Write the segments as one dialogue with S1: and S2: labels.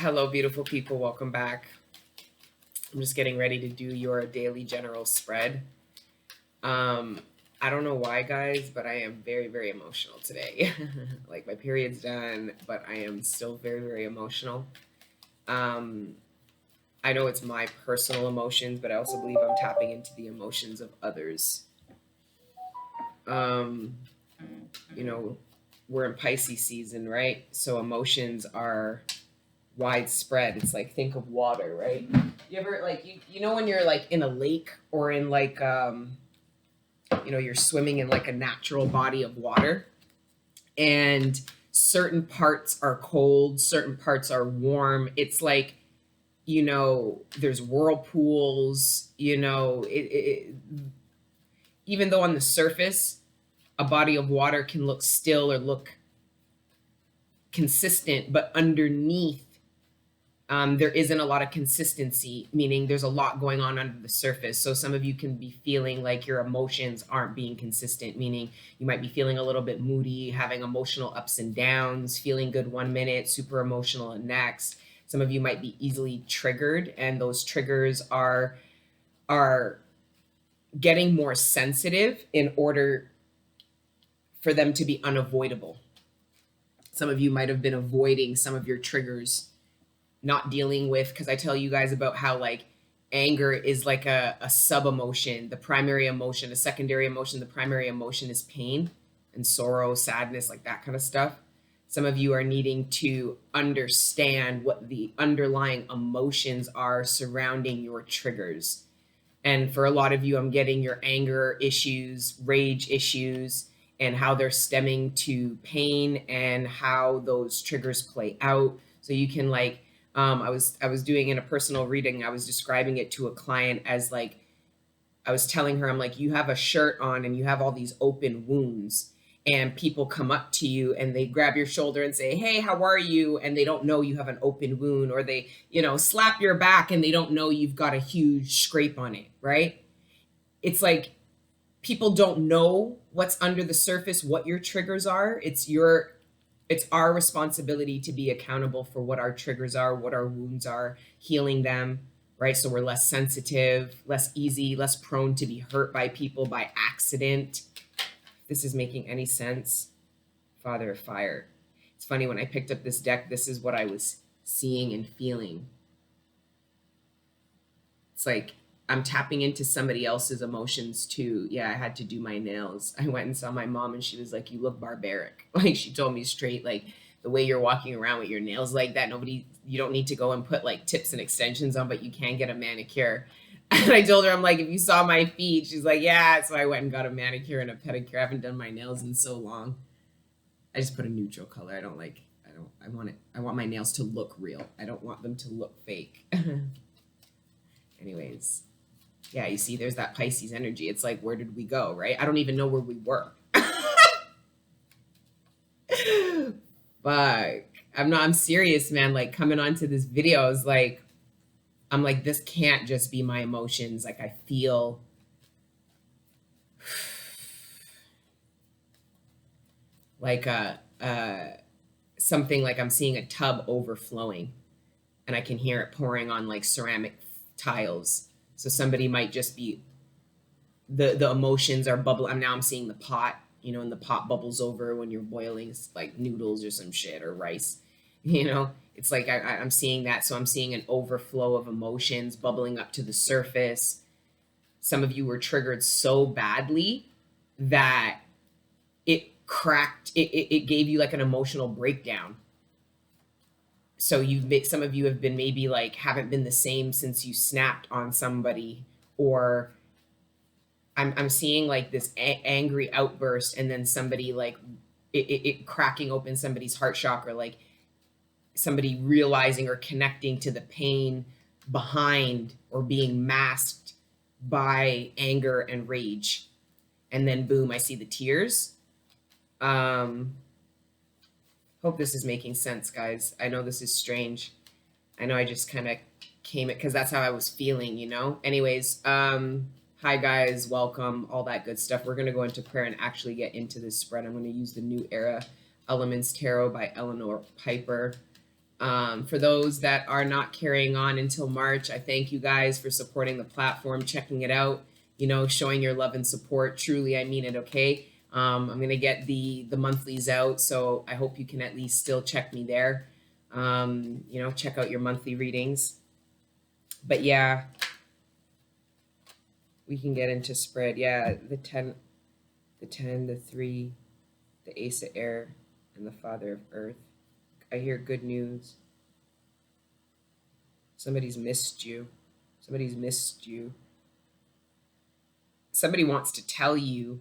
S1: Hello, beautiful people. Welcome back. I'm just getting ready to do your daily general spread. I don't know why, guys, but I am very, very emotional today. Like, my period's done, but I am still very, very emotional. I know it's my personal emotions, but I also believe I'm tapping into the emotions of others. You know, we're in Pisces season, right? So emotions are widespread. It's like, think of water, right? You ever like you know when you're like in a lake or in like you're swimming in like a natural body of water, and certain parts are cold, certain parts are warm. It's like, there's whirlpools, even though on the surface a body of water can look still or look consistent, but underneath there isn't a lot of consistency, meaning there's a lot going on under the surface. So some of you can be feeling like your emotions aren't being consistent, meaning you might be feeling a little bit moody, having emotional ups and downs, feeling good one minute, super emotional the next. Some of you might be easily triggered, and those triggers are getting more sensitive in order for them to be unavoidable. Some of you might have been avoiding some of your triggers, not dealing with, because I tell you guys about how like anger is like a sub emotion, the primary emotion, a secondary emotion. The primary emotion is pain and sorrow, sadness, like that kind of stuff. Some of you are needing to understand what the underlying emotions are surrounding your triggers. And for a lot of you, I'm getting your anger issues, rage issues, and how they're stemming to pain and how those triggers play out. So you can like, I was doing in a personal reading, I was describing it to a client as like, I was telling her, I'm like, you have a shirt on and you have all these open wounds, and people come up to you and they grab your shoulder and say, hey, how are you? And they don't know you have an open wound, or they, slap your back and they don't know you've got a huge scrape on it, right? It's like people don't know what's under the surface, what your triggers are. It's our responsibility to be accountable for what our triggers are, what our wounds are, healing them, right? So we're less sensitive, less easy, less prone to be hurt by people by accident. If this is making any sense. Father of Fire. It's funny, when I picked up this deck, this is what I was seeing and feeling. It's like I'm tapping into somebody else's emotions too. Yeah, I had to do my nails. I went and saw my mom and she was like, you look barbaric. Like, she told me straight, like, the way you're walking around with your nails like that, you don't need to go and put like tips and extensions on, but you can get a manicure. And I told her, I'm like, if you saw my feet, she's like, yeah. So I went and got a manicure and a pedicure. I haven't done my nails in so long. I just put a neutral color. I want my nails to look real. I don't want them to look fake. Anyways. Yeah, you see, there's that Pisces energy. It's like, where did we go, right? I don't even know where we were. Fuck. I'm serious, man. Like, coming onto this video is like, I'm like, this can't just be my emotions. Like, I feel like something, like I'm seeing a tub overflowing and I can hear it pouring on like ceramic tiles. So somebody might just be, the emotions are bubbling. I'm seeing the pot, and the pot bubbles over when you're boiling like noodles or some shit or rice, it's like I'm seeing that. So I'm seeing an overflow of emotions bubbling up to the surface. Some of you were triggered so badly that it cracked, it gave you like an emotional breakdown. So some of you have been maybe like haven't been the same since you snapped on somebody, or I'm seeing like this angry outburst, and then somebody like it cracking open somebody's heart chakra, like somebody realizing or connecting to the pain behind or being masked by anger and rage. And then boom, I see the tears. Hope this is making sense, guys. I know this is strange. I know I just kind of came it because that's how I was feeling, Anyways, hi guys, welcome, all that good stuff. We're going to go into prayer and actually get into this spread. I'm going to use the New Era Elements Tarot by Eleonore Pieper. For those that are not carrying on until March, I thank you guys for supporting the platform, checking it out, you know, showing your love and support. Truly, I mean it, okay? I'm going to get the monthlies out, so I hope you can at least still check me there. You know, check out your monthly readings. But yeah, we can get into spread. Yeah, the 10, the 3, the Ace of Air, and the Father of Earth. I hear good news. Somebody's missed you. Somebody's missed you. Somebody wants to tell you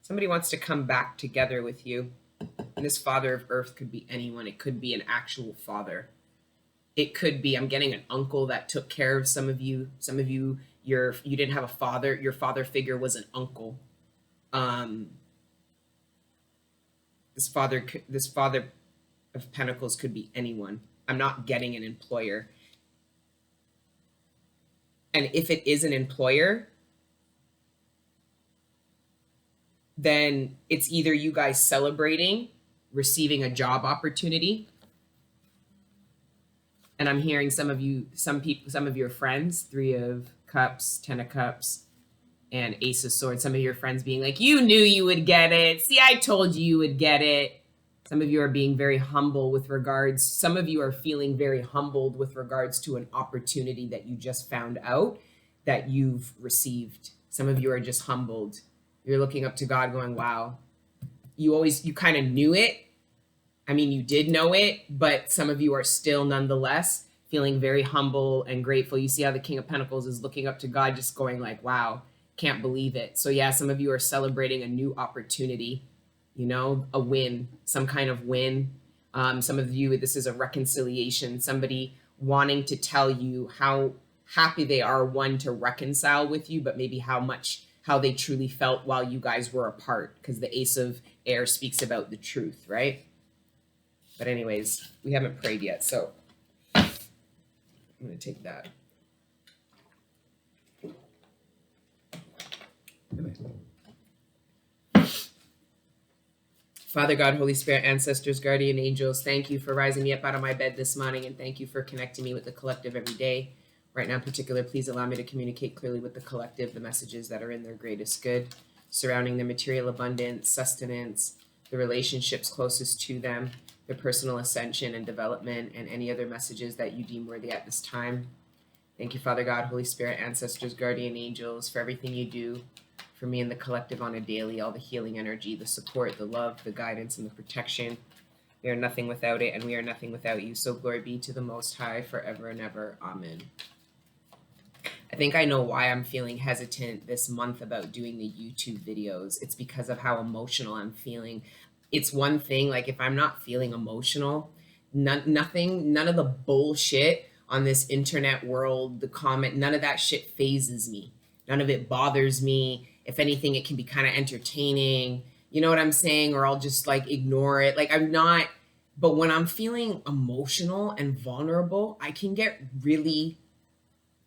S1: somebody wants to come back together with you. And this Father of Earth could be anyone. It could be an actual father. It could be, I'm getting an uncle that took care of some of you. Some of you, you didn't have a father. Your father figure was an uncle. This father of Pentacles could be anyone. I'm not getting an employer. And if it is an employer, then it's either you guys celebrating receiving a job opportunity. And I'm hearing some of your friends, 3 of Cups, 10 of Cups, and Ace of Swords, some of your friends being like, you knew you would get it. See, I told you would get it. Some of you are being very humble with regards. Some of you are feeling very humbled with regards to an opportunity that you just found out that you've received. Some of you are just humbled. You're looking up to God going, wow. You kind of knew it. I mean, you did know it, but some of you are still nonetheless feeling very humble and grateful. You see how the King of Pentacles is looking up to God, just going like, wow, can't believe it. So yeah, some of you are celebrating a new opportunity, you know, a win, some kind of win. Some of you, this is a reconciliation, somebody wanting to tell you how happy they are, one, to reconcile with you, but maybe how they truly felt while you guys were apart, because the Ace of Air speaks about the truth, right? But anyways, we haven't prayed yet, so I'm going to take that. Father God, Holy Spirit, ancestors, guardian angels, thank you for rising me up out of my bed this morning, and thank you for connecting me with the collective every day. Right now in particular, please allow me to communicate clearly with the collective the messages that are in their greatest good, surrounding their material abundance, sustenance, the relationships closest to them, their personal ascension and development, and any other messages that you deem worthy at this time. Thank you, Father God, Holy Spirit, ancestors, guardian angels, for everything you do for me and the collective on a daily, all the healing energy, the support, the love, the guidance, and the protection. We are nothing without it, and we are nothing without you. So glory be to the Most High forever and ever. Amen. I think I know why I'm feeling hesitant this month about doing the YouTube videos. It's because of how emotional I'm feeling. It's one thing, like if I'm not feeling emotional, none of the bullshit on this internet world, the comment, none of that shit phases me. None of it bothers me. If anything, it can be kind of entertaining. You know what I'm saying? Or I'll just like ignore it. Like I'm not, but when I'm feeling emotional and vulnerable, I can get really,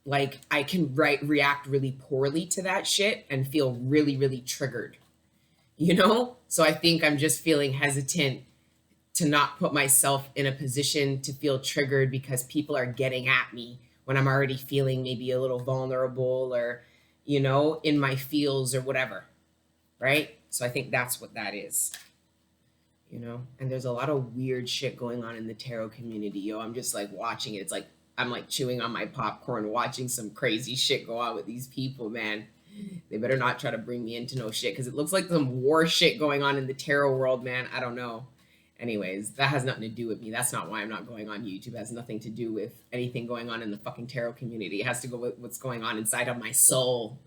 S1: like I can react really poorly to that shit and feel really, really triggered, you know? So I think I'm just feeling hesitant to not put myself in a position to feel triggered because people are getting at me when I'm already feeling maybe a little vulnerable or, you know, in my feels or whatever, right? So I think that's what that is, you know? And there's a lot of weird shit going on in the tarot community, yo. I'm just like watching it. It's like I'm like chewing on my popcorn, watching some crazy shit go on with these people, man. They better not try to bring me into no shit because it looks like some war shit going on in the tarot world, man. I don't know. Anyways, that has nothing to do with me. That's not why I'm not going on YouTube. It has nothing to do with anything going on in the fucking tarot community. It has to go with what's going on inside of my soul,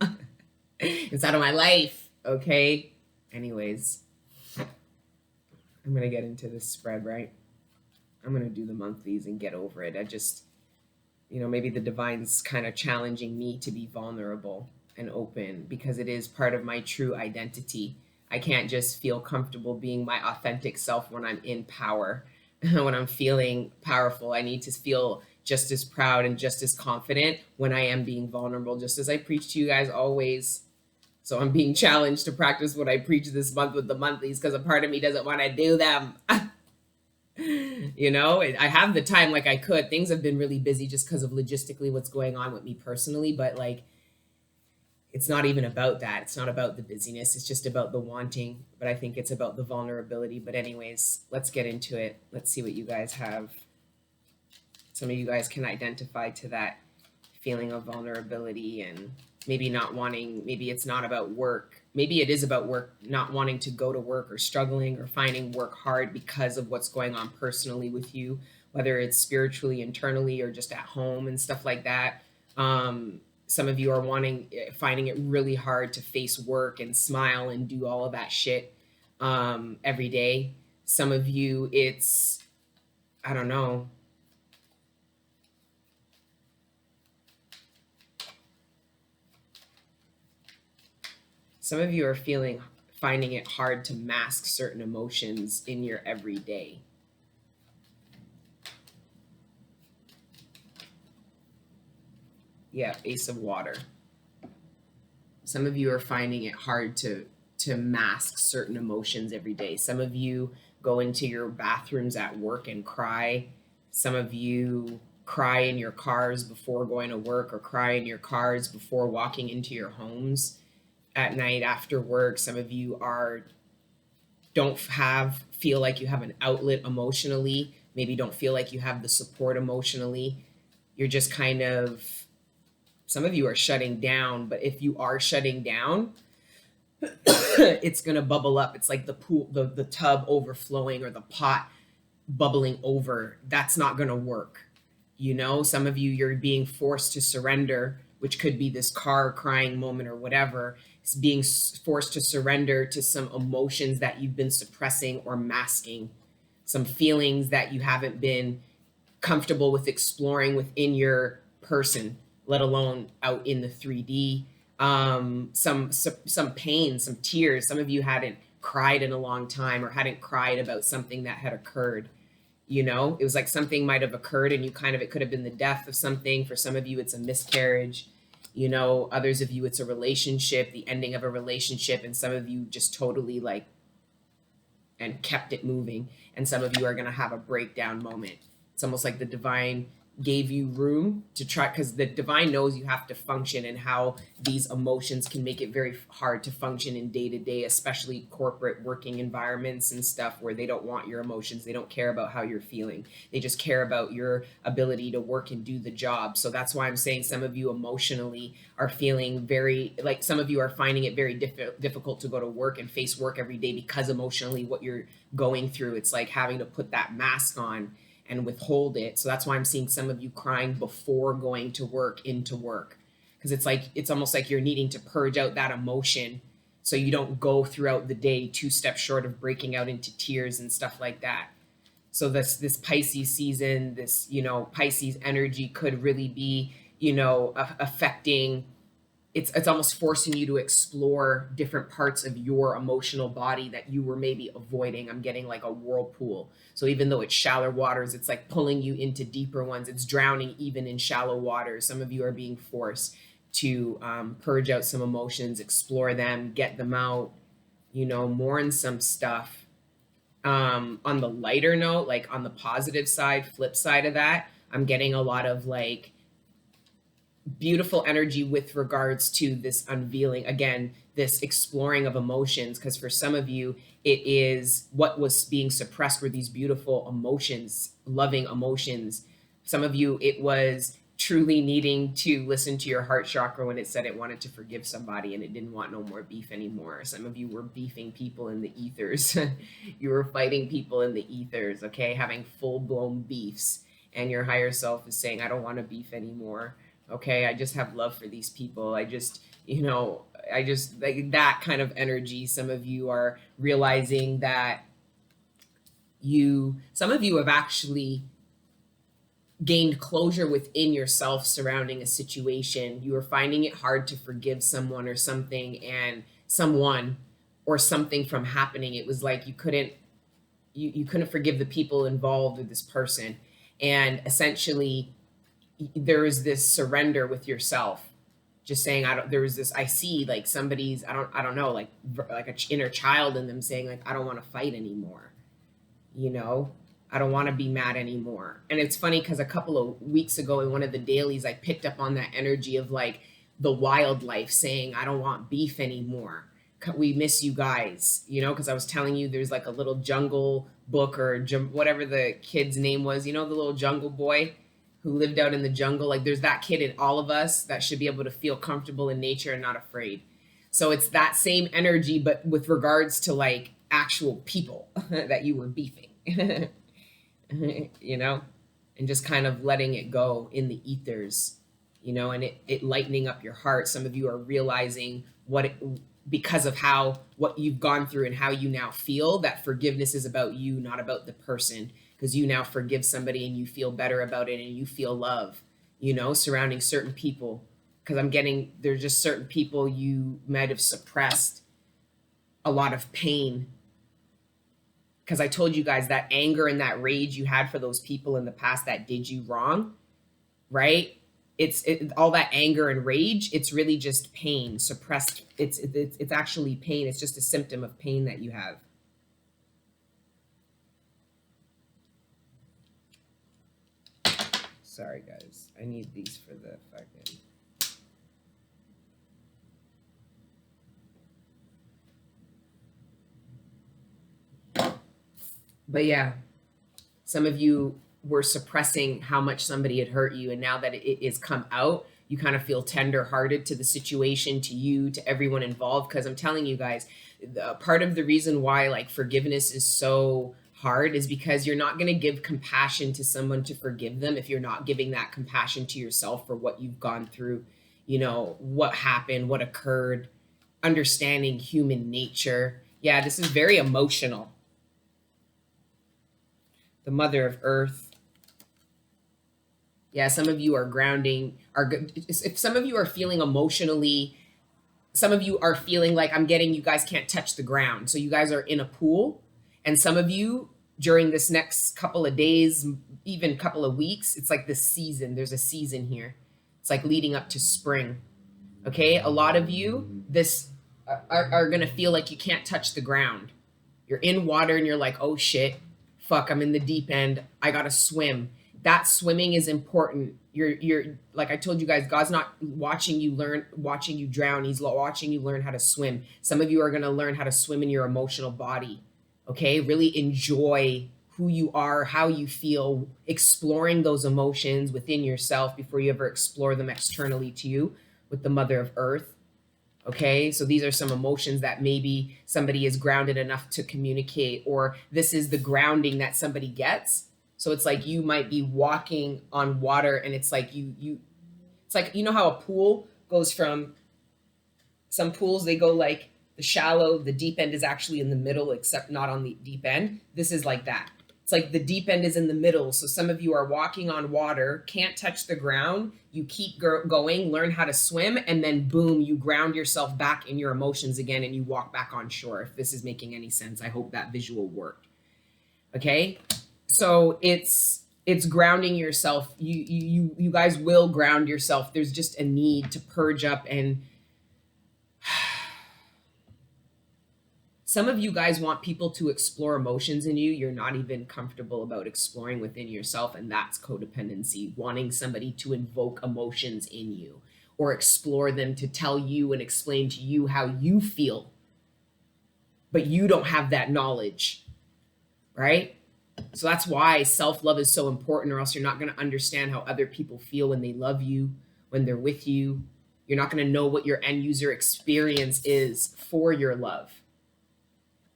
S1: inside of my life, okay? Anyways, I'm going to get into this spread, right? I'm going to do the monthlies and get over it. I just, you know, maybe the divine's kind of challenging me to be vulnerable and open because it is part of my true identity. I can't just feel comfortable being my authentic self when I'm in power. When I'm feeling powerful, I need to feel just as proud and just as confident when I am being vulnerable, just as I preach to you guys always. So I'm being challenged to practice what I preach this month with the monthlies because a part of me doesn't want to do them. You know, I have the time like I could. Things have been really busy just because of logistically what's going on with me personally, but like it's not even about that. It's not about the busyness. It's just about the wanting, but I think it's about the vulnerability. But anyways, let's get into it. Let's see what you guys have. Some of you guys can identify to that feeling of vulnerability and maybe not wanting, maybe it's not about work. Maybe it is about work, not wanting to go to work or struggling or finding work hard because of what's going on personally with you, whether it's spiritually, internally, or just at home and stuff like that. Some of you are finding it really hard to face work and smile and do all of that shit every day. Some of you, it's, I don't know. Some of you are finding it hard to mask certain emotions in your everyday. Yeah, Ace of Water. Some of you are finding it hard to mask certain emotions every day. Some of you go into your bathrooms at work and cry. Some of you cry in your cars before going to work or cry in your cars before walking into your homes at night after work. Some of you feel like you have an outlet emotionally, maybe don't feel like you have the support emotionally. You're just kind of, some of you are shutting down, but if you are shutting down, it's going to bubble up. It's like the pool, the tub overflowing or the pot bubbling over. That's not going to work. You know, some of you, you're being forced to surrender, which could be this car crying moment or whatever. It's being forced to surrender to some emotions that you've been suppressing or masking, some feelings that you haven't been comfortable with exploring within your person, let alone out in the 3D. Some pain, some tears. Some of you hadn't cried in a long time or hadn't cried about something that had occurred. You know, it was like something might have occurred and it could have been the death of something. For some of you, it's a miscarriage. You know, others of you, it's a relationship, the ending of a relationship. And some of you just totally and kept it moving. And some of you are going to have a breakdown moment. It's almost like the divine gave you room to try, because the divine knows you have to function and how these emotions can make it very hard to function in day-to-day, especially corporate working environments and stuff where they don't want your emotions. They don't care about how you're feeling. They just care about your ability to work and do the job. So that's why I'm saying some of you emotionally are feeling some of you are finding it very difficult to go to work and face work every day because emotionally what you're going through, it's like having to put that mask on and withhold it. So that's why I'm seeing some of you crying before going to work, into work. Because it's almost like you're needing to purge out that emotion so you don't go throughout the day 2 steps short of breaking out into tears and stuff like that. So this Pisces season, this, Pisces energy could really be, affecting, it's almost forcing you to explore different parts of your emotional body that you were maybe avoiding. I'm getting like a whirlpool. So even though it's shallow waters, it's like pulling you into deeper ones. It's drowning even in shallow waters. Some of you are being forced to purge out some emotions, explore them, get them out, mourn some stuff. On the lighter note, like on the positive side, flip side of that, I'm getting a lot of like beautiful energy with regards to this unveiling, again, this exploring of emotions, because for some of you it is what was being suppressed were these beautiful emotions, loving emotions. Some of you, it was truly needing to listen to your heart chakra when it said it wanted to forgive somebody and it didn't want no more beef anymore. Some of you were beefing people in the ethers. You were fighting people in the ethers, okay, having full-blown beefs, and your higher self is saying, I don't want to beef anymore. Okay, I just have love for these people. I just like that kind of energy. Some of you are realizing that some of you have actually gained closure within yourself surrounding a situation. You are finding it hard to forgive someone or something or something from happening. It was like you couldn't forgive the people involved with this person. And essentially there is this surrender with yourself, just saying, there was this, I see like somebody's, I don't know, like a inner child in them saying like, I don't want to fight anymore. You know, I don't want to be mad anymore. And it's funny because a couple of weeks ago in one of the dailies, I picked up on that energy of like the wildlife saying, I don't want beef anymore. We miss you guys, you know, because I was telling you there's like a little jungle book or whatever the kid's name was, you know, the little jungle boy who lived out in the jungle. Like there's that kid in all of us that should be able to feel comfortable in nature and not afraid. So it's that same energy, but with regards to like actual people that you were beefing, you know, and just kind of letting it go in the ethers, you know, and it lightening up your heart. Some of you are realizing because of what you've gone through and how you now feel, that forgiveness is about you, not about the person, because you now forgive somebody and you feel better about it and you feel love, you know, surrounding certain people. Because there's just certain people you might have suppressed a lot of pain. Because I told you guys that anger and that rage you had for those people in the past that did you wrong, right? All that anger and rage, it's really just pain suppressed. It's actually pain. It's just a symptom of pain that you have. Sorry guys, I need these for the fucking. But yeah, some of you were suppressing how much somebody had hurt you, and now that it is come out, you kind of feel tender-hearted to the situation, to you, to everyone involved. Because I'm telling you guys, part of the reason why like forgiveness is so hard is because you're not going to give compassion to someone to forgive them if you're not giving that compassion to yourself for what you've gone through, you know, what happened, what occurred, understanding human nature. Yeah, this is very emotional. The Mother of Earth. Yeah, some of you are grounding, if some of you are feeling emotionally, some of you are feeling like you guys can't touch the ground. So you guys are in a pool. And some of you during this next couple of days, even couple of weeks, it's like this season. There's a season here. It's like leading up to spring. Okay. A lot of you are going to feel like you can't touch the ground. You're in water and you're like, oh shit, fuck, I'm in the deep end. I got to swim. That swimming is important. You're like I told you guys, God's not watching you drown. He's watching you learn how to swim. Some of you are going to learn how to swim in your emotional body. Okay? Really enjoy who you are, how you feel, exploring those emotions within yourself before you ever explore them externally to you with the Mother of Earth. Okay, so these are some emotions that maybe somebody is grounded enough to communicate, or this is the grounding that somebody gets. So it's like you might be walking on water and it's like it's like, you know how a pool goes from, some pools, they go like the deep end is actually in the middle, except not on the deep end. This is like that. It's like the deep end is in the middle. So some of you are walking on water, can't touch the ground. You keep going, learn how to swim, and then boom, you ground yourself back in your emotions again and you walk back on shore. If this is making any sense, I hope that visual worked. Okay? So it's grounding yourself. You guys will ground yourself. There's just a need to purge up, and some of you guys want people to explore emotions in you. You're not even comfortable about exploring within yourself, and that's codependency, wanting somebody to invoke emotions in you or explore them, to tell you and explain to you how you feel, but you don't have that knowledge, right? So that's why self-love is so important, or else you're not going to understand how other people feel when they love you, when they're with you. You're not going to know what your end user experience is for your love,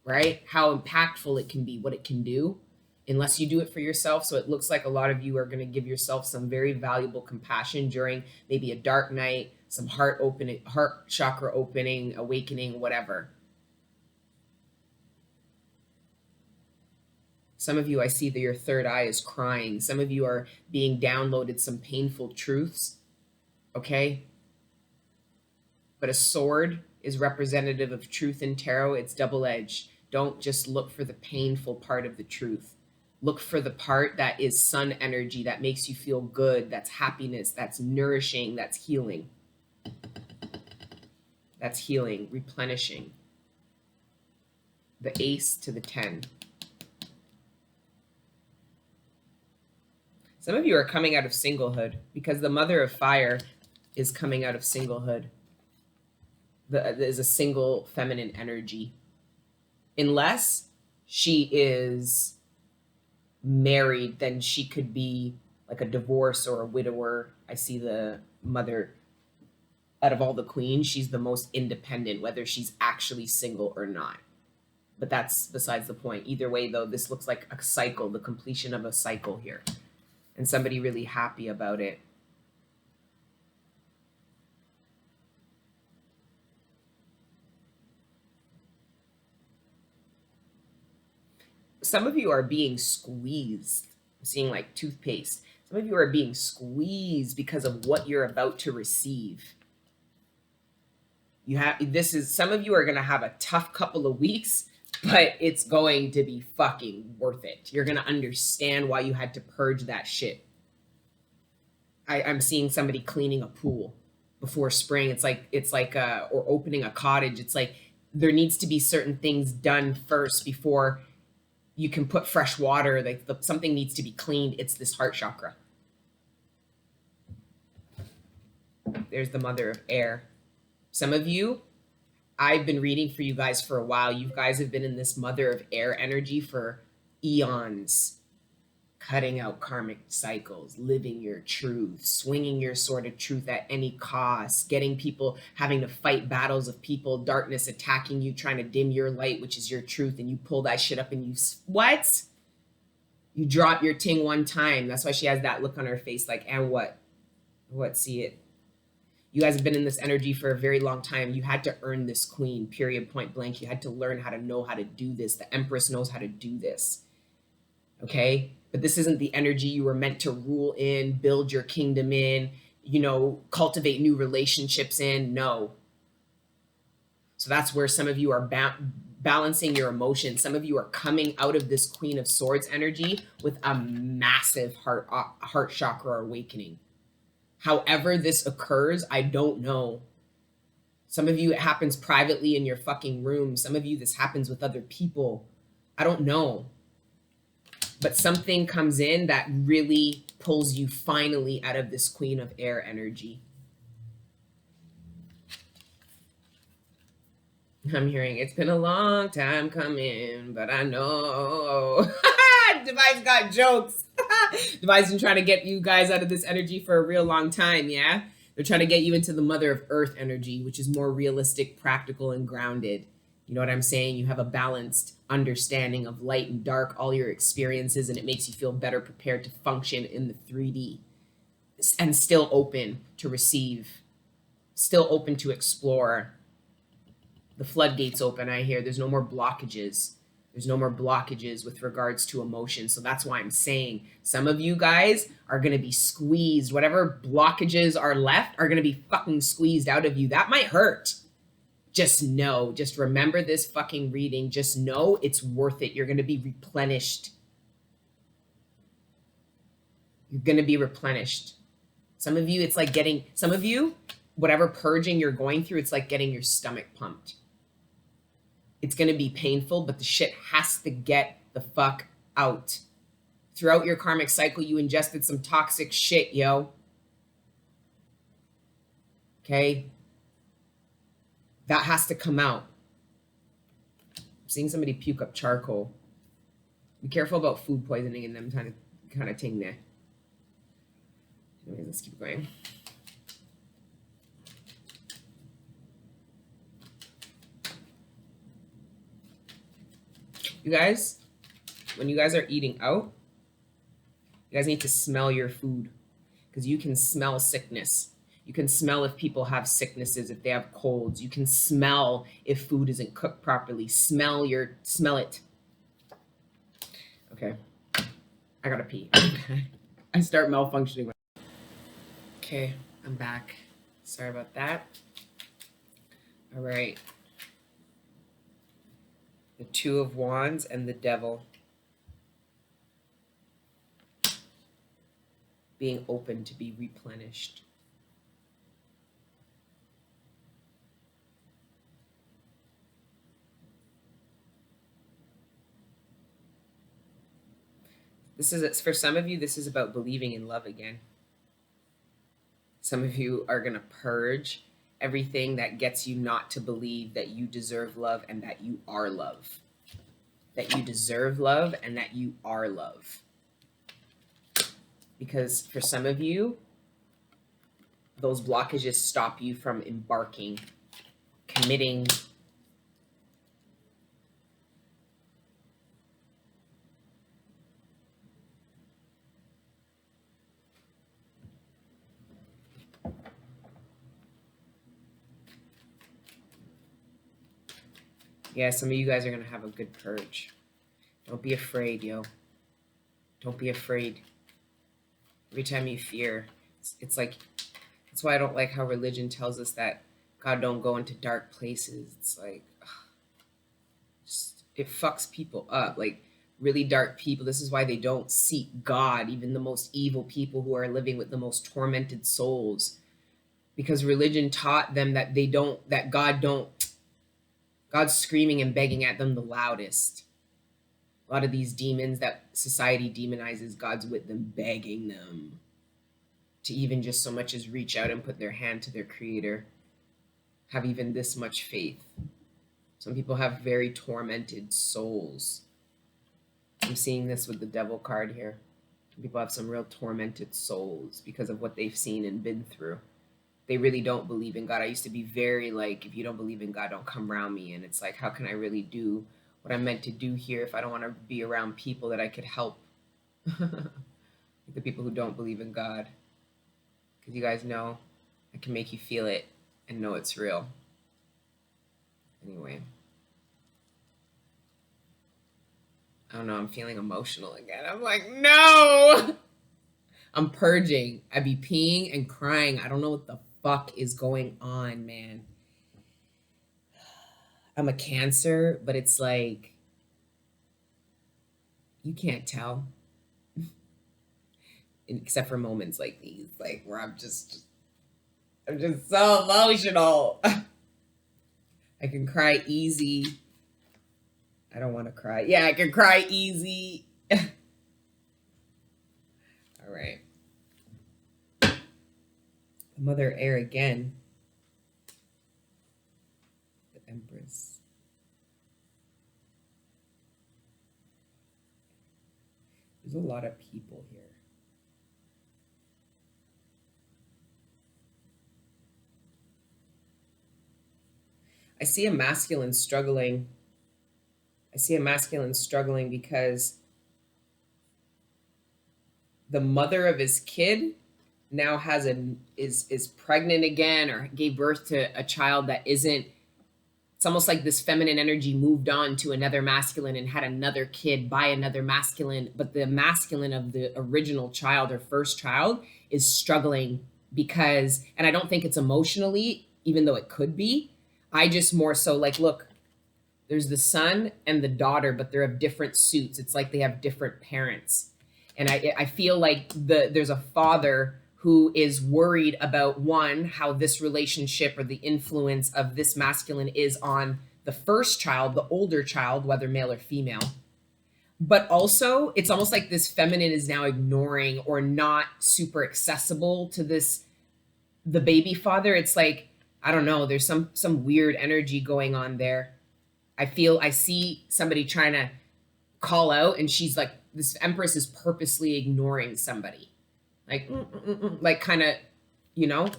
S1: right? How impactful it can be, what it can do, unless you do it for yourself. So it looks like a lot of you are going to give yourself some very valuable compassion during maybe a dark night, some heart chakra opening, awakening, whatever. Some of you, I see that your third eye is crying. Some of you are being downloaded some painful truths, okay? But a sword is representative of truth in tarot. It's double-edged. Don't just look for the painful part of the truth. Look for the part that is sun energy, that makes you feel good, that's happiness, that's nourishing, that's healing. That's healing, replenishing. The Ace to the 10. Some of you are coming out of singlehood because the Mother of Fire is coming out of singlehood. There's a single feminine energy. Unless she is married, then she could be like a divorce or a widower. I see the Mother, out of all the queens, she's the most independent, whether she's actually single or not. But that's besides the point. Either way, though, this looks like a cycle, the completion of a cycle here. And somebody really happy about it. Some of you are being squeezed. I'm seeing like toothpaste. Some of you are being squeezed because of what you're about to receive. Some of you are going to have a tough couple of weeks, but it's going to be fucking worth it. You're going to understand why you had to purge that shit. I'm seeing somebody cleaning a pool before spring. It's like or opening a cottage. It's like there needs to be certain things done first before you can put fresh water. Like something needs to be cleaned. It's this heart chakra. There's the Mother of Air. Some of you, I've been reading for you guys for a while. You guys have been in this Mother of Air energy for eons. Cutting out karmic cycles, living your truth, swinging your sword of truth at any cost, getting people, having to fight battles of people, darkness attacking you, trying to dim your light, which is your truth, and you pull that shit up and you, what? You drop your ting one time. That's why she has that look on her face like, and what? What, see it? You guys have been in this energy for a very long time. You had to earn this queen, period, point blank. You had to learn how to know how to do this. The Empress knows how to do this. Okay? But this isn't the energy you were meant to rule in, build your kingdom in, cultivate new relationships in. No. So that's where some of you are balancing your emotions. Some of you are coming out of this Queen of Swords energy with a massive heart chakra awakening. However this occurs, I don't know. Some of you, it happens privately in your fucking room. Some of you, this happens with other people. I don't know. But something comes in that really pulls you finally out of this Queen of Air energy. I'm hearing, it's been a long time coming, but I know. Divine's got jokes. Divine's been trying to get you guys out of this energy for a real long time, yeah? They're trying to get you into the Mother of Earth energy, which is more realistic, practical, and grounded. You know what I'm saying? You have a balanced understanding of light and dark, all your experiences, and it makes you feel better prepared to function in the 3D and still open to receive, still open to explore. The floodgates open, I hear. There's no more blockages. There's no more blockages with regards to emotion. So that's why I'm saying some of you guys are going to be squeezed. Whatever blockages are left are going to be fucking squeezed out of you. That might hurt. Just know, just remember this fucking reading. Just know it's worth it. You're going to be replenished. You're going to be replenished. Some of you, it's like getting, some of you, whatever purging you're going through, it's like getting your stomach pumped. It's going to be painful, but the shit has to get the fuck out. Throughout your karmic cycle, you ingested some toxic shit, yo. Okay? That has to come out. I'm seeing somebody puke up charcoal. Be careful about food poisoning and them kind of thing there. Anyways, let's keep going. You guys, when you guys are eating out, you guys need to smell your food because you can smell sickness. You can smell if people have sicknesses, if they have colds. You can smell if food isn't cooked properly. Smell it. Okay. I gotta pee. I start malfunctioning. Okay, I'm back. Sorry about that. All right. The Two of Wands and the Devil. Being open to be replenished. This is, for some of you, this is about believing in love again. Some of you are going to purge everything that gets you not to believe that you deserve love and that you are love. That you deserve love and that you are love. Because for some of you, those blockages stop you from embarking, committing. Yeah, some of you guys are going to have a good purge. Don't be afraid, yo. Don't be afraid. Every time you fear, it's like, that's why I don't like how religion tells us that God don't go into dark places. It's like, just, it fucks people up. Like, really dark people, this is why they don't seek God, even the most evil people who are living with the most tormented souls. Because religion taught them that they don't, that God's screaming and begging at them the loudest. A lot of these demons that society demonizes, God's with them, begging them to even just so much as reach out and put their hand to their creator, have even this much faith. Some people have very tormented souls. I'm seeing this with the devil card here. People have some real tormented souls because of what they've seen and been through. They really don't believe in God. I used to be very like, if you don't believe in God, don't come around me. And it's like, how can I really do what I'm meant to do here if I don't want to be around people that I could help? The people who don't believe in God. Because you guys know, I can make you feel it and know it's real. Anyway. I don't know, I'm feeling emotional again. I'm like, no! I'm purging. I be peeing and crying. I don't know what the fuck is going on, man. I'm a Cancer, but it's like, you can't tell. Except for moments like these, like where I'm just so emotional. I can cry easy. I don't want to cry. Yeah, I can cry easy. All right. Mother Air again. The Empress. There's a lot of people here. I see a masculine struggling. I see a masculine struggling because the mother of his kid now has is pregnant again or gave birth to a child that isn't. It's almost like this feminine energy moved on to another masculine and had another kid by another masculine, but the masculine of the original child or first child is struggling because, and I don't think it's emotionally, even though it could be. I just more so like, look, there's the son and the daughter, but they're of different suits. It's like they have different parents. And I feel like there's a father who is worried about, one, how this relationship or the influence of this masculine is on the first child, the older child, whether male or female. But also, it's almost like this feminine is now ignoring or not super accessible to the baby father. It's like, I don't know, there's some weird energy going on there. I see somebody trying to call out, and she's like, this Empress is purposely ignoring somebody. Like kind of, you know?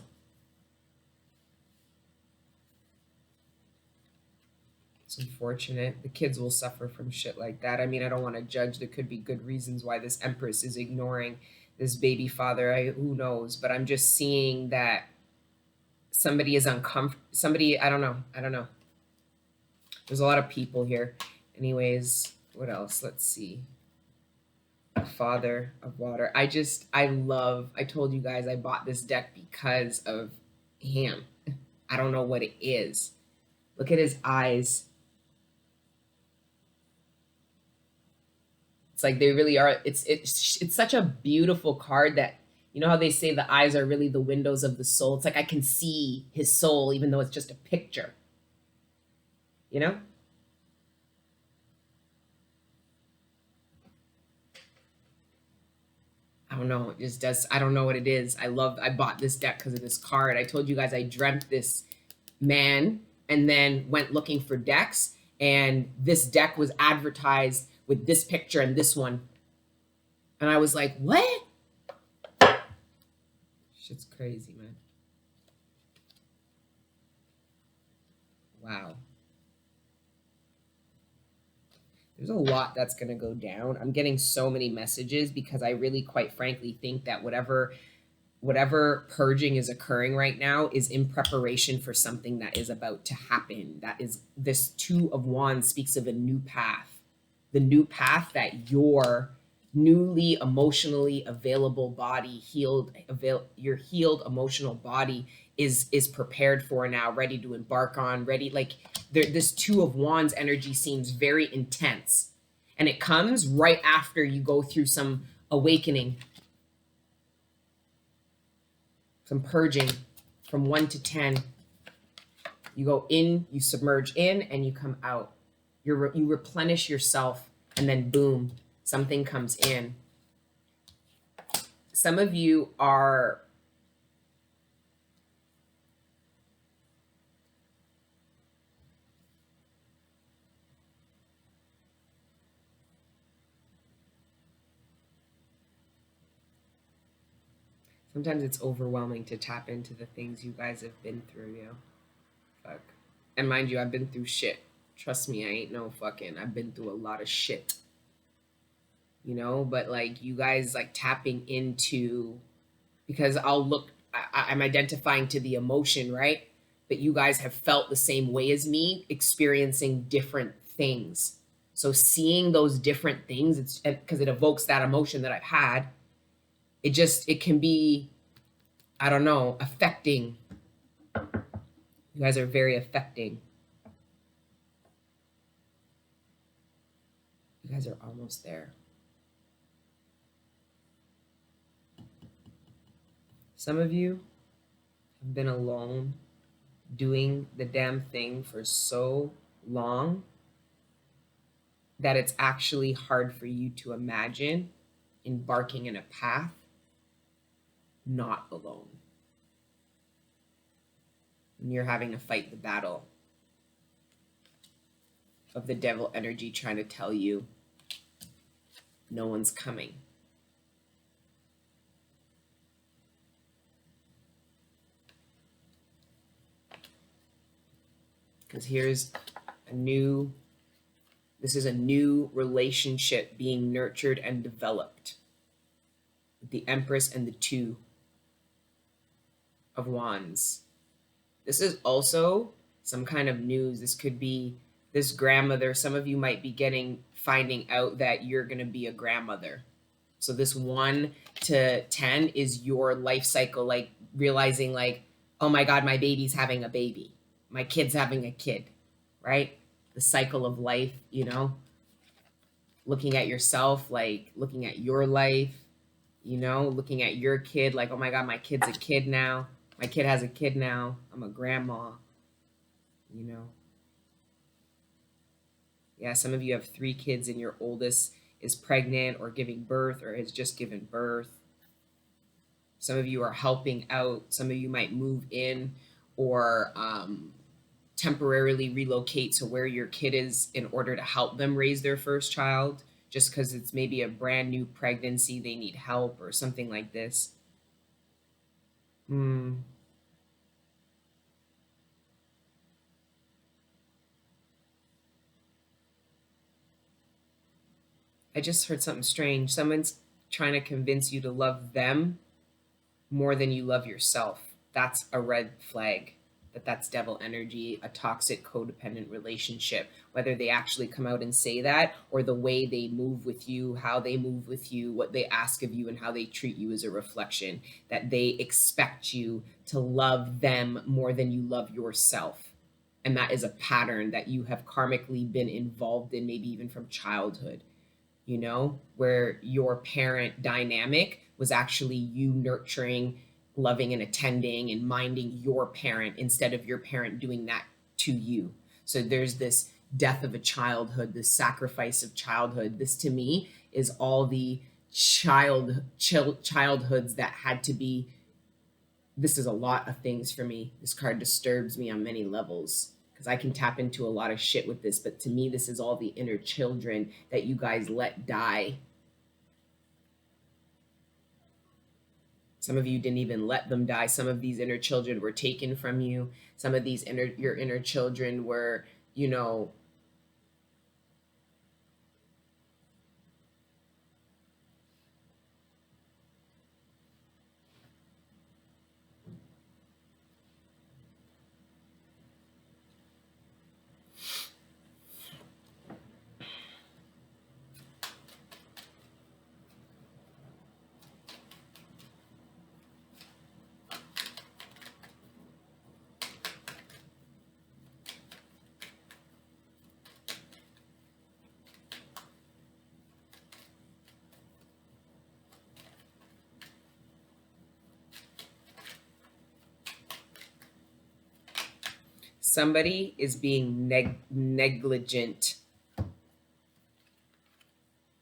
S1: It's unfortunate. The kids will suffer from shit like that. I mean, I don't want to judge. There could be good reasons why this Empress is ignoring this baby father. Who knows? But I'm just seeing that somebody is uncomfortable. Somebody, I don't know. There's a lot of people here. Anyways, what else? Let's see. Father of Water. I told you guys I bought this deck because of him. I don't know what it is. Look at his eyes. It's like they really are. It's such a beautiful card that, you know how they say the eyes are really the windows of the soul. It's like I can see his soul even though it's just a picture. You know? don't know. It just does. I don't know what it is. I bought this deck because of this card. I told you guys I dreamt this man and then went looking for decks. And this deck was advertised with this picture and this one. And I was like, what? Shit's crazy, man. Wow. There's a lot that's going to go down. I'm getting so many messages because I really, quite frankly, think that whatever purging is occurring right now is in preparation for something that is about to happen. That is, this Two of Wands speaks of a new path. The new path that your newly emotionally available body, your healed emotional body is prepared for now, ready to embark on, ready. Like this Two of Wands energy seems very intense. And it comes right after you go through some awakening, some purging from 1 to 10. You go in, you submerge in, and you come out. You replenish yourself, and then boom, something comes in. Some of you are sometimes it's overwhelming to tap into the things you guys have been through, yo. Fuck. And mind you, I've been through shit. Trust me, I ain't no fucking, I've been through a lot of shit. You know, but like you guys like tapping into, because I'm identifying to the emotion, right? But you guys have felt the same way as me, experiencing different things. So seeing those different things, it's because it evokes that emotion that I've had. It can be, I don't know, affecting. You guys are very affecting. You guys are almost there. Some of you have been alone doing the damn thing for so long that it's actually hard for you to imagine embarking in a path not alone. And you're having to fight the battle of the devil energy trying to tell you no one's coming. Because this is a new relationship being nurtured and developed. The Empress and the Two of Wands. This is also some kind of news. This could be this grandmother. Some of you might be finding out that you're going to be a grandmother. So this 1 to 10 is your life cycle, like realizing like, oh my God, my baby's having a baby. My kid's having a kid, right? The cycle of life, you know, looking at yourself, like looking at your life, you know, looking at your kid, like, oh my God, my kid's a kid now. My kid has a kid now. I'm a grandma, you know. Yeah, some of you have 3 kids and your oldest is pregnant or giving birth or has just given birth. Some of you are helping out. Some of you might move in or temporarily relocate to where your kid is in order to help them raise their first child, just because it's maybe a brand new pregnancy, they need help or something like this. I just heard something strange. Someone's trying to convince you to love them more than you love yourself. That's a red flag. That's devil energy, a toxic codependent relationship. Whether they actually come out and say that or the way they move with you, how they move with you, what they ask of you and how they treat you is a reflection that they expect you to love them more than you love yourself. And that is a pattern that you have karmically been involved in, maybe even from childhood, you know, where your parent dynamic was actually you nurturing, loving and attending and minding your parent instead of your parent doing that to you. So there's this death of a childhood, this sacrifice of childhood. This to me is all the childhoods that had to be. This is a lot of things for me. This card disturbs me on many levels because I can tap into a lot of shit with this, but to me this is all the inner children that you guys let die. Some of you didn't even let them die. Some of these inner children were taken from you. Some of these your inner children were, you know, somebody is being negligent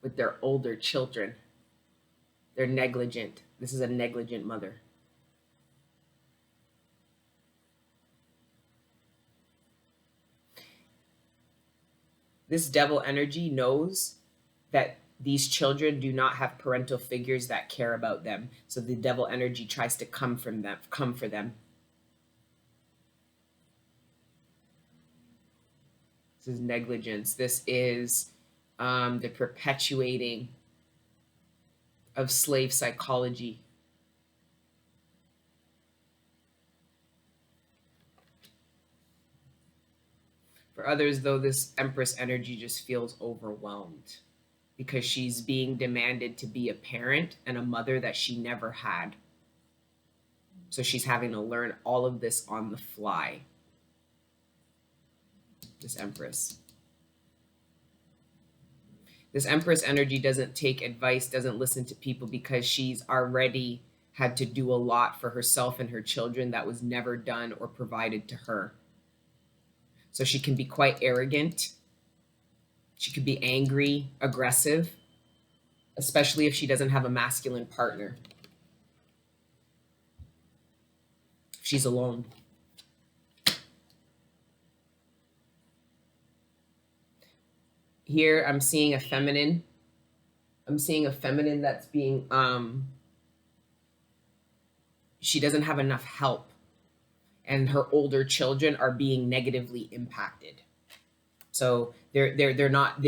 S1: with their older children. They're negligent. This is a negligent mother. This devil energy knows that these children do not have parental figures that care about them. So the devil energy tries to come for them. This is negligence. This is the perpetuating of slave psychology. For others, though, this Empress energy just feels overwhelmed because she's being demanded to be a parent and a mother that she never had. So she's having to learn all of this on the fly. This Empress. This Empress energy doesn't take advice, doesn't listen to people because she's already had to do a lot for herself and her children that was never done or provided to her. So she can be quite arrogant. She could be angry, aggressive, especially if she doesn't have a masculine partner. She's alone. Here I'm seeing a feminine. I'm seeing a feminine that's being, she doesn't have enough help. And her older children are being negatively impacted. So they're not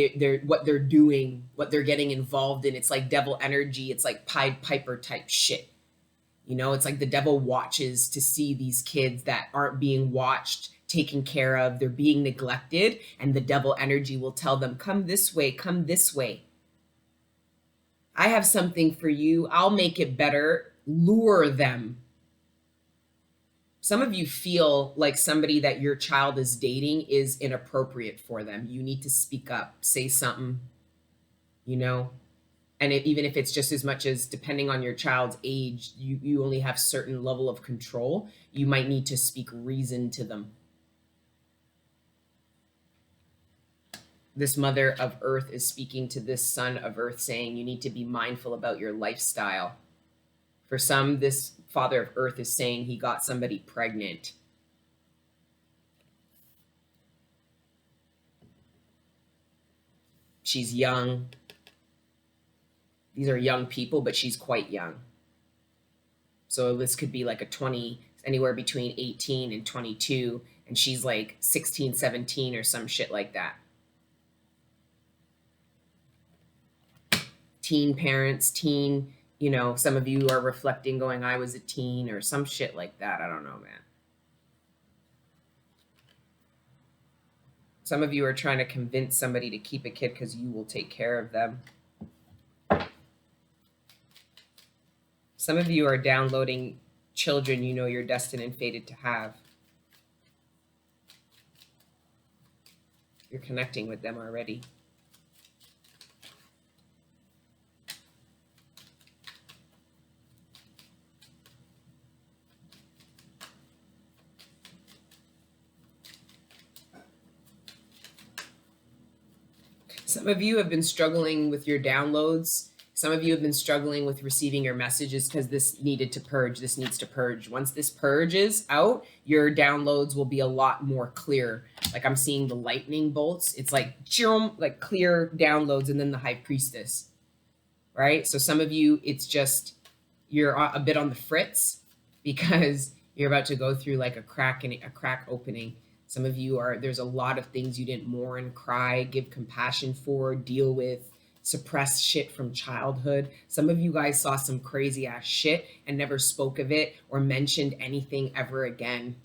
S1: what they're doing, what they're getting involved in. It's like devil energy. It's like Pied Piper type shit. You know, it's like the devil watches to see these kids that aren't being watched, taken care of. They're being neglected, and the devil energy will tell them, "Come this way, come this way. I have something for you. I'll make it better." Lure them. Some of you feel like somebody that your child is dating is inappropriate for them. You need to speak up, say something, you know? And even if it's just as much as, depending on your child's age, you only have certain level of control, you might need to speak reason to them. This mother of earth is speaking to this son of earth, saying you need to be mindful about your lifestyle. For some, this father of earth is saying he got somebody pregnant. She's young. These are young people, but she's quite young. So this could be like a 20, anywhere between 18 and 22, and she's like 16, 17 or some shit like that. Teen parents, teen, you know, some of you are reflecting going, I was a teen or some shit like that. I don't know, man. Some of you are trying to convince somebody to keep a kid because you will take care of them. Some of you are downloading children you know you're destined and fated to have. You're connecting with them already. Some of you have been struggling with your downloads. Some of you have been struggling with receiving your messages because this needed to purge. This needs to purge. Once this purges out, your downloads will be a lot more clear. Like I'm seeing the lightning bolts. It's like clear downloads, and then the High Priestess, right? So some of you, it's just you're a bit on the fritz because you're about to go through like a crack opening. Some of you there's a lot of things you didn't mourn, cry, give compassion for, deal with, suppress shit from childhood. Some of you guys saw some crazy ass shit and never spoke of it or mentioned anything ever again.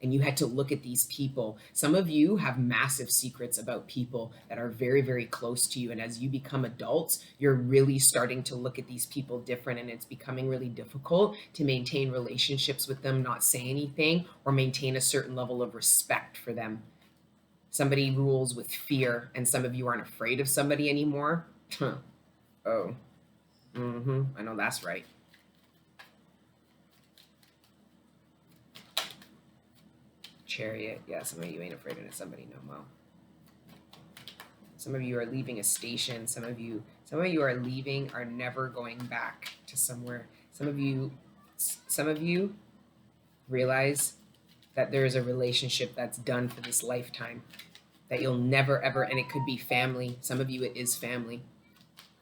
S1: And you had to look at these people. Some of you have massive secrets about people that are very, very close to you. And as you become adults, you're really starting to look at these people different, and it's becoming really difficult to maintain relationships with them, not say anything, or maintain a certain level of respect for them. Somebody rules with fear, and some of you aren't afraid of somebody anymore. Oh, I know that's right. Chariot. Yeah, some of you ain't afraid of somebody no more. Some of you are leaving a station. Some of you are leaving, are never going back to somewhere. Some of you realize that there is a relationship that's done for this lifetime, that you'll never ever, and it could be family. Some of you, it is family.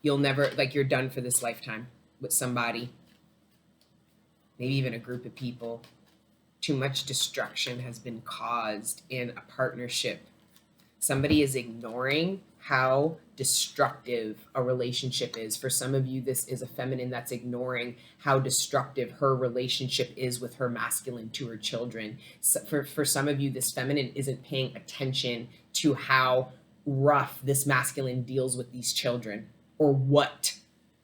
S1: You'll never, you're done for this lifetime with somebody, maybe even a group of people. Too much destruction has been caused in a partnership. Somebody is ignoring how destructive a relationship is. For some of you, this is a feminine that's ignoring how destructive her relationship is with her masculine to her children. So for some of you, this feminine isn't paying attention to how rough this masculine deals with these children, or what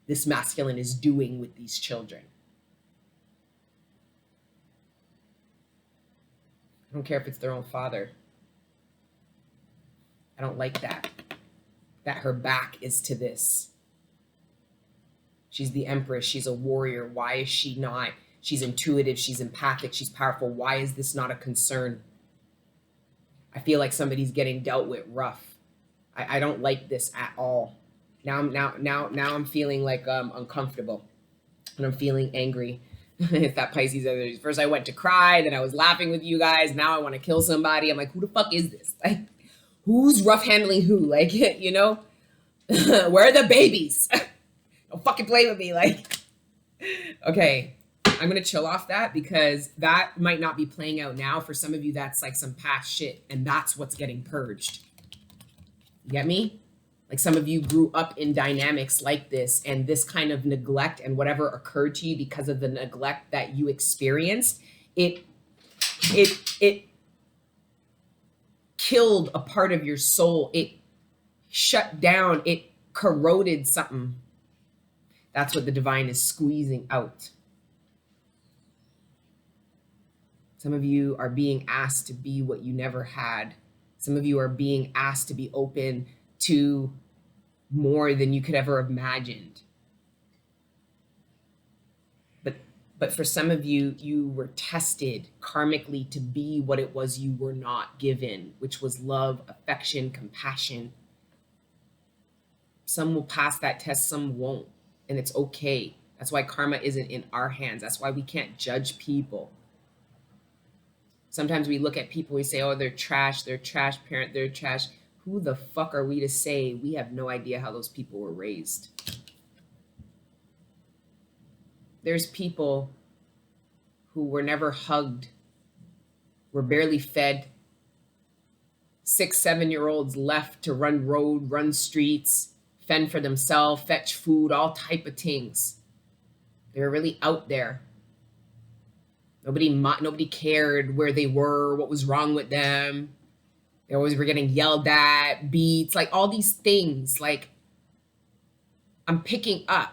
S1: this masculine is doing with these children. I don't care if it's their own father. I don't like that her back is to this. She's the Empress. She's a warrior. Why is she not? She's intuitive. She's empathic. She's powerful. Why is this not a concern? I feel like somebody's getting dealt with rough. I don't like this at all. Now I'm feeling like uncomfortable, and I'm feeling angry. If that Pisces energy. First I went to cry, then I was laughing with you guys. Now I want to kill somebody. I'm like, who the fuck is this? Like, who's rough handling who? Like, you know, where are the babies? Don't fucking play with me. Like, okay, I'm going to chill off that, because that might not be playing out now. For some of you, that's like some past shit, and that's what's getting purged. You get me? Like, some of you grew up in dynamics like this, and this kind of neglect and whatever occurred to you because of the neglect that you experienced, it killed a part of your soul. It shut down. It corroded something. That's what the divine is squeezing out. Some of you are being asked to be what you never had. Some of you are being asked to be open to more than you could ever have imagined. But for some of you, you were tested karmically to be what it was you were not given, which was love, affection, compassion. Some will pass that test, some won't, and it's okay. That's why karma isn't in our hands. That's why we can't judge people. Sometimes we look at people, we say, oh, they're trash parent, they're trash. Who the fuck are we to say? We have no idea how those people were raised. There's people who were never hugged, were barely fed. 6, 7-year-olds left to run road, run streets, fend for themselves, fetch food, all type of things. They were really out there. Nobody cared where they were, what was wrong with them. They always were getting yelled at, beats, like all these things. Like, I'm picking up.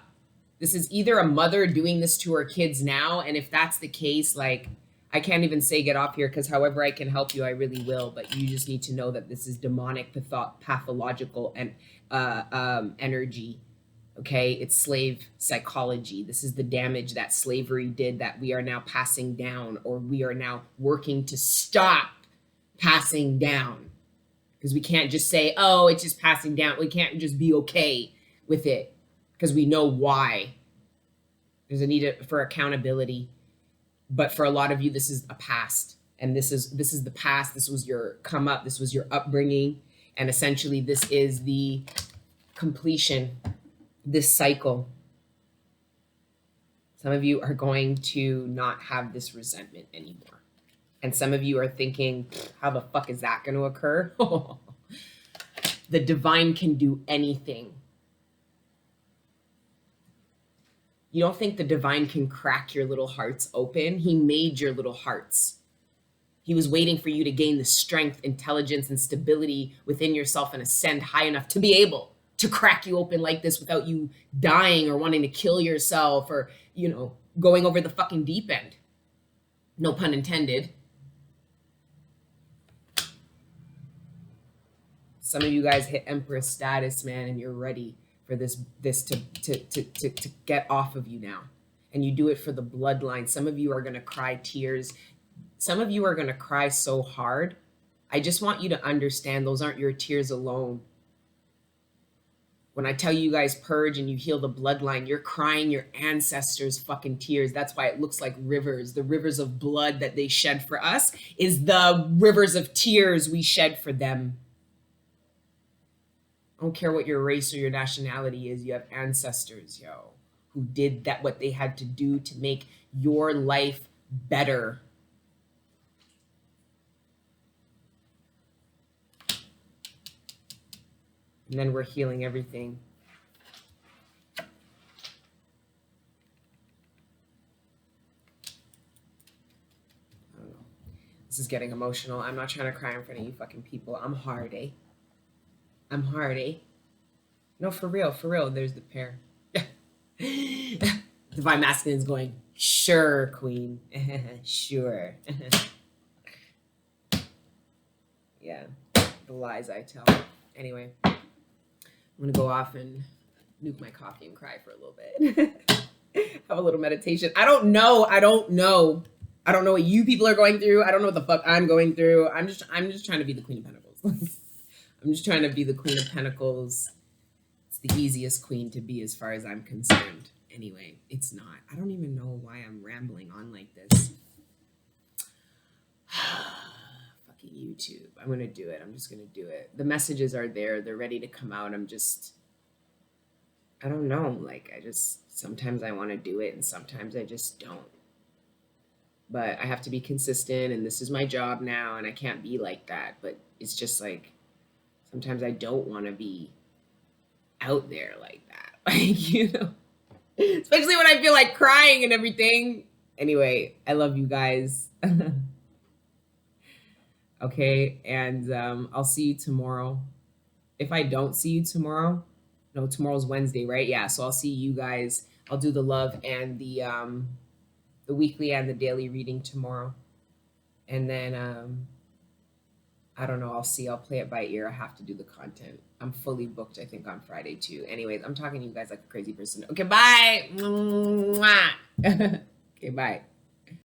S1: This is either a mother doing this to her kids now, and if that's the case, like, I can't even say get off here, because however I can help you, I really will. But you just need to know that this is demonic, pathological, and energy. Okay, it's slave psychology. This is the damage that slavery did that we are now passing down, or we are now working to stop passing down. Because we can't just say, oh, it's just passing down. We can't just be okay with it. because we know why. There's a need for accountability. But for a lot of you, this is a past. And this is the past. This was your come up. This was your upbringing. And essentially, this is the completion, this cycle. Some of you are going to not have this resentment anymore. And some of you are thinking, how the fuck is that going to occur? The divine can do anything. You don't think the divine can crack your little hearts open? He made your little hearts. He was waiting for you to gain the strength, intelligence, and stability within yourself and ascend high enough to be able to crack you open like this without you dying or wanting to kill yourself or, going over the fucking deep end. No pun intended. Some of you guys hit Empress status, man, and you're ready for this to get off of you now. And you do it for the bloodline. Some of you are going to cry tears. Some of you are going to cry so hard. I just want you to understand those aren't your tears alone. When I tell you guys purge and you heal the bloodline, you're crying your ancestors' fucking tears. That's why it looks like rivers. The rivers of blood that they shed for us is the rivers of tears we shed for them. I don't care what your race or your nationality is. You have ancestors, who did that, what they had to do to make your life better. And then we're healing everything. I don't know. This is getting emotional. I'm not trying to cry in front of you fucking people. I'm hard, eh? I'm hard, eh? No, for real. There's the pair. Divine Masculine is going, sure, queen. Sure. Yeah, the lies I tell. Anyway, I'm going to go off and nuke my coffee and cry for a little bit. Have a little meditation. I don't know what you people are going through. I don't know what the fuck I'm going through. I'm just trying to be the Queen of Pentacles. I'm just trying to be the Queen of Pentacles. It's the easiest queen to be as far as I'm concerned. Anyway, it's not. I don't even know why I'm rambling on like this. Fucking YouTube. I'm going to do it. I'm just going to do it. The messages are there. They're ready to come out. I don't know. Sometimes I want to do it and sometimes I just don't. But I have to be consistent and this is my job now and I can't be like that. But it's just like, sometimes I don't want to be out there like that. Especially when I feel like crying and everything. Anyway, I love you guys. Okay, and I'll see you tomorrow. If I don't see you tomorrow, no, tomorrow's Wednesday, right? Yeah, so I'll see you guys. I'll do the love and the weekly and the daily reading tomorrow. And then, I don't know, I'll play it by ear. I have to do the content. I'm fully booked, I think, on Friday too. Anyways, I'm talking to you guys like a crazy person. Okay, bye. Okay, bye.